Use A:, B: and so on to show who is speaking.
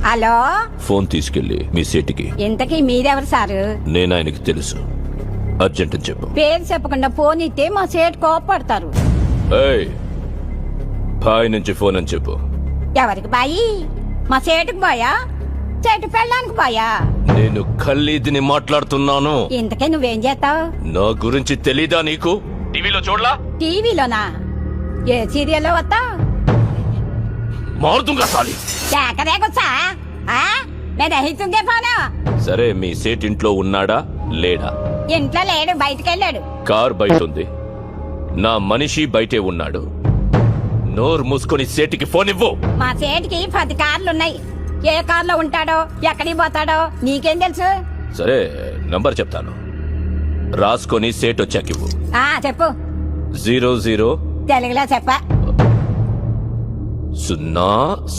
A: Hello,
B: phone తీసుకెళ్లి మీ సీటుకి.
A: ఇంతకీ మీరెవరు సారు?
B: నేను ఆయనకి తెలుసు. అర్జెంట్ అని చెప్పు.
A: పేరు చెప్పకుండా ఫోన్ ఇస్తే మా సేటు కోపడతారు.
B: ఏయ్, బాయ్ నుంచి ఫోన్ అని చెప్పు.
A: ఎవరికి బాయి? మా సేటుకు బాయా? చెట్టు పెళ్ళడానికి బాయా?
B: నేను ఖల్లీదిని మాట్లాడుతున్నాను.
A: ఇంతకీ నువ్వేం చేస్తావు?
B: నా గురించి తెలీదా నీకు? టీవీలో చూడలా?
A: టీవీలోనా? ఏ సీరియల్లో వస్తావు?
B: మారుతుంగా సాలి.
A: కేకరేకొచ్చా? నేను అహితుంగే ఫోను.
B: సరే, మీ సేట్ ఇంట్లో ఉన్నాడా లేడా?
A: ఇంట్లో లేడు, బయటకెళ్ళాడు.
B: కార్ బయట ఉంది, నా మనిషి బయటే ఉన్నాడు. నోరు మూసుకొని సేటికి ఫోన్ ఇవ్వు.
A: మా సేటికి 10 కార్లున్నాయి. ఏ కార్లో ఉంటాడో, ఎక్కడికి పోతాడో నీకేం తెలుసు?
B: సరే, నంబర్ చెప్తాను, రాసుకొని సేట్ వచ్చాకివ్వు.
A: చెప్పు.
B: 00
A: తెలుగులో చెప్ప.
B: 0